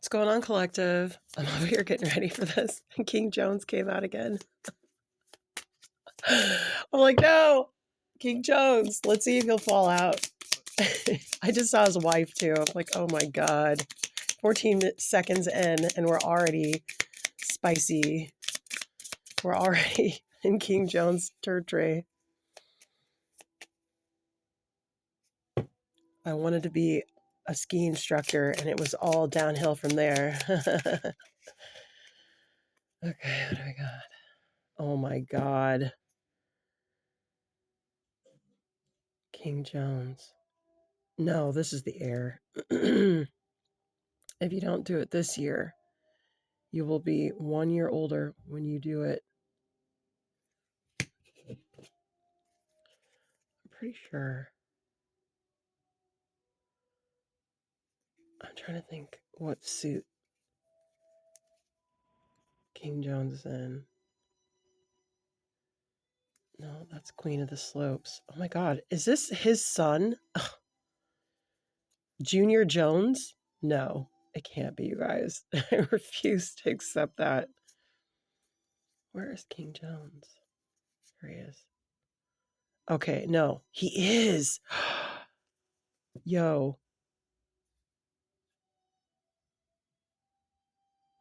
What's going on, collective? I'm over here getting ready for this. And King Jones came out again. I'm like, no, King Jones. Let's see if he'll fall out. I just saw his wife too. I'm like, oh my God. 14 seconds in, and we're already spicy. We're already in King Jones territory. I wanted to be a ski instructor, and it was all downhill from there. Okay, what do we got? Oh my God. King Jones. No, this is the air. If you don't do it this year, you will be 1 year older when you do it. I'm pretty sure. I'm trying to think what suit King Jones is in. No, that's Queen of the Slopes. Oh my God. Is this his son? Junior Jones? No, it can't be, you guys. I refuse to accept that. Where is King Jones? Here he is. Okay, no, he is. Yo.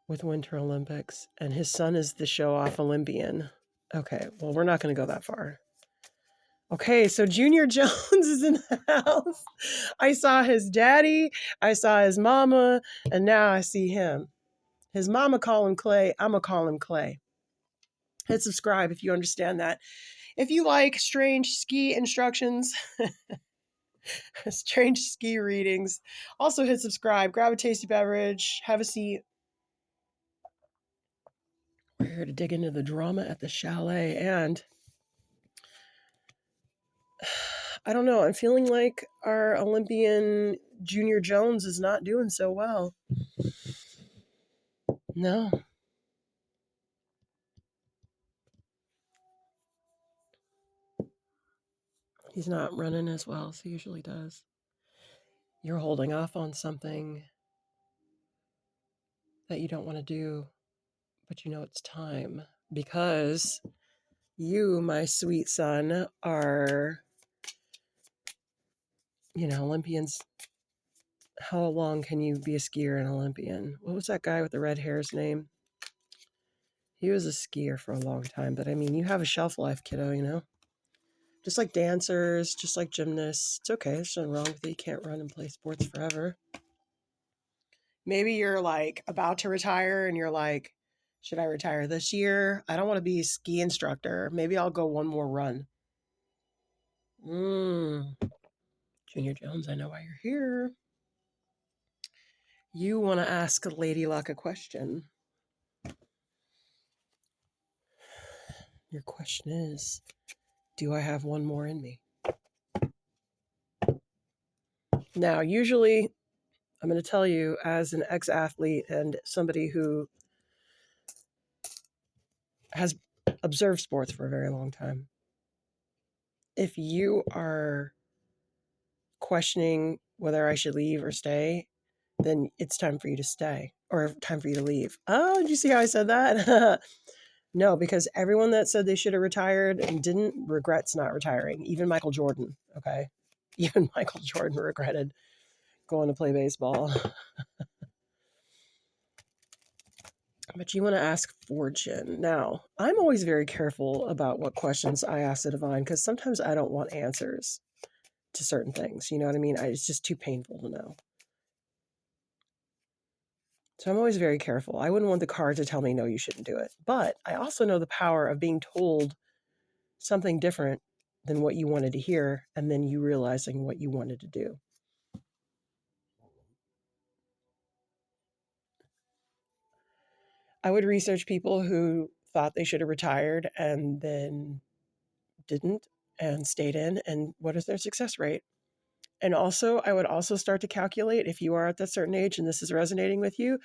With Winter Olympics, and his son is the show-off Olympian. Okay, well, we're not going to go that far. Okay, so Junior Jones is in the house. I saw his daddy, I saw his mama, and now I see him. His mama call him Clay, I'm going to call him Clay. Hit subscribe if you understand that. If you like strange ski instructions, strange ski readings, also hit subscribe, grab a tasty beverage, have a seat. We're here to dig into the drama at the chalet, and I don't know. I'm feeling like our Olympian Junior Jones is not doing so well. No. He's not running as well as he usually does. You're holding off on something that you don't want to do, but you know it's time because you, my sweet son, are, Olympians. How long can you be a skier and Olympian? What was that guy with the red hair's name? He was a skier for a long time, but I mean, you have a shelf life, kiddo, Just like dancers, just like gymnasts. It's okay. There's nothing wrong with it. You can't run and play sports forever. Maybe you're like about to retire and you're like, should I retire this year? I don't want to be a ski instructor. Maybe I'll go one more run. Junior Jones, I know why you're here. You want to ask Lady Luck a question. Your question is, do I have one more in me? Now, usually, I'm going to tell you as an ex-athlete and somebody who has observed sports for a very long time, if you are questioning whether I should leave or stay, then it's time for you to stay or time for you to leave. Oh, did you see how I said that? No, because everyone that said they should have retired and didn't regrets not retiring. Even Michael Jordan, okay? Even Michael Jordan regretted going to play baseball. But you want to ask fortune. Now, I'm always very careful about what questions I ask the divine because sometimes I don't want answers to certain things. You know what I mean? It's just too painful to know. So I'm always very careful. I wouldn't want the card to tell me, no, you shouldn't do it. But I also know the power of being told something different than what you wanted to hear and then you realizing what you wanted to do. I would research people who thought they should have retired and then didn't and stayed in, and what is their success rate? And also, I would also start to calculate if you are at that certain age and this is resonating with you,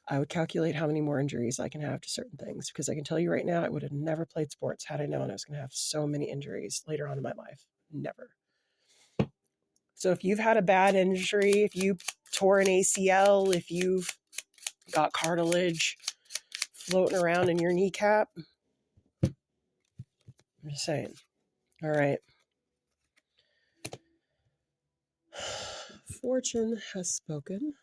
I would calculate how many more injuries I can have to certain things because I can tell you right now, I would have never played sports had I known I was going to have so many injuries later on in my life. Never. So if you've had a bad injury, if you tore an ACL, if you've got cartilage floating around in your kneecap. I'm just saying. All right. Fortune has spoken.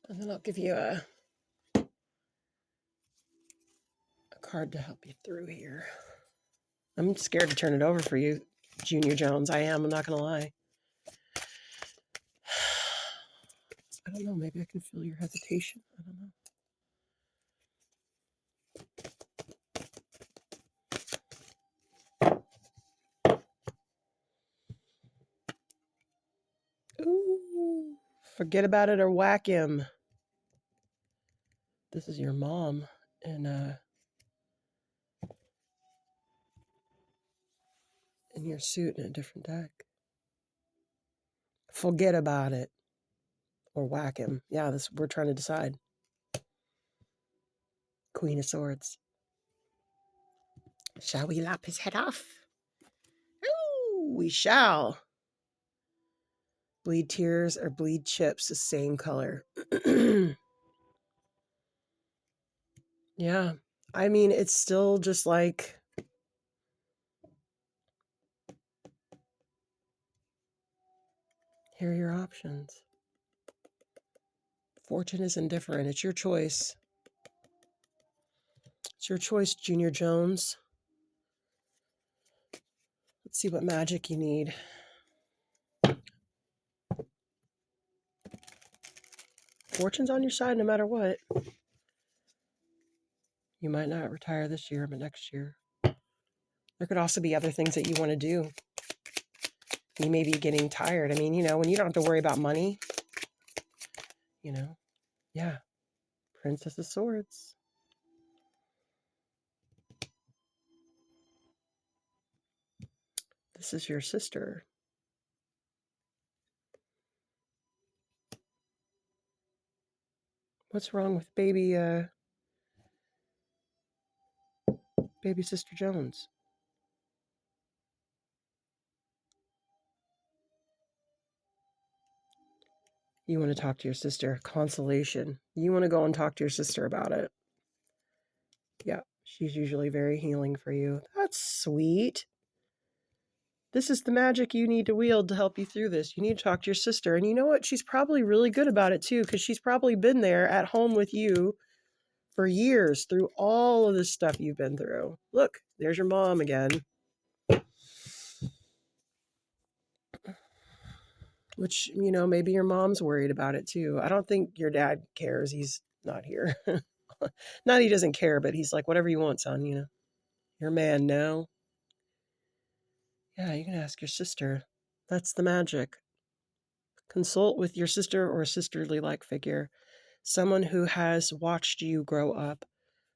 And then I'll give you a card to help you through here. I'm scared to turn it over for you, Junior Jones. I am. I'm not going to lie. I don't know. Maybe I can feel your hesitation. I don't know. Ooh, forget about it or whack him. This is your mom in your suit in a different deck. Forget about it or whack him. Yeah, this we're trying to decide. Queen of Swords. Shall we lop his head off? Ooh, we shall. Bleed tears or bleed chips, the same color. Yeah. I mean, it's still just like here are your options. Fortune is indifferent. It's your choice. It's your choice, Junior Jones. Let's see what magic you need. Fortune's on your side no matter what. You might not retire this year, but next year. There could also be other things that you want to do. You may be getting tired. I mean, when you don't have to worry about money, yeah. Princess of Swords. This is your sister. What's wrong with baby sister Jones? You want to talk to your sister. Consolation. You want to go and talk to your sister about it. Yeah, she's usually very healing for you. That's sweet. This is the magic you need to wield to help you through this. You need to talk to your sister. And you know what? She's probably really good about it too, because she's probably been there at home with you for years through all of this stuff you've been through. Look, there's your mom again. Which, maybe your mom's worried about it too. I don't think your dad cares. He's not here. Not he doesn't care, but he's like, whatever you want, son, Your man, no. Yeah, you can ask your sister. That's the magic. Consult with your sister or a sisterly-like figure. Someone who has watched you grow up.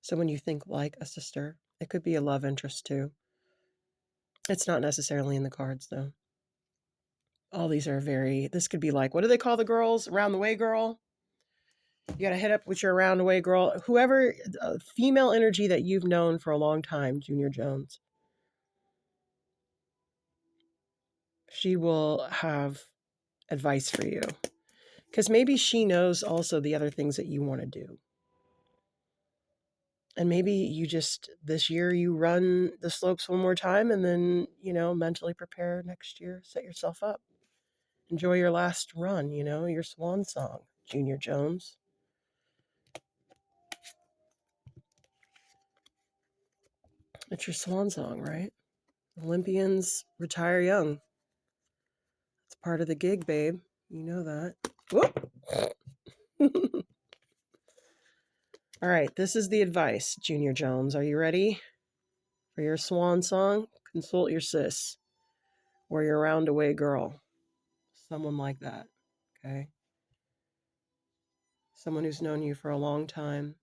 Someone you think like a sister. It could be a love interest too. It's not necessarily in the cards though. All these are this could be like, what do they call the girls? Around the way girl? You got to hit up with your around the way girl. Whoever, female energy that you've known for a long time, Junior Jones. She will have advice for you. Because maybe she knows also the other things that you want to do. And maybe you just, this year, you run the slopes one more time and then, mentally prepare next year, set yourself up. Enjoy your last run, your swan song, Junior Jones. It's your swan song, right? Olympians retire young. It's part of the gig, babe. You know that. Whoop! All right, this is the advice, Junior Jones. Are you ready for your swan song? Consult your sis or your roundaway girl. Someone like that, okay? Someone who's known you for a long time.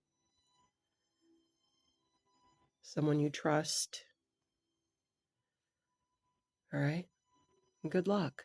Someone you trust. All right? And good luck.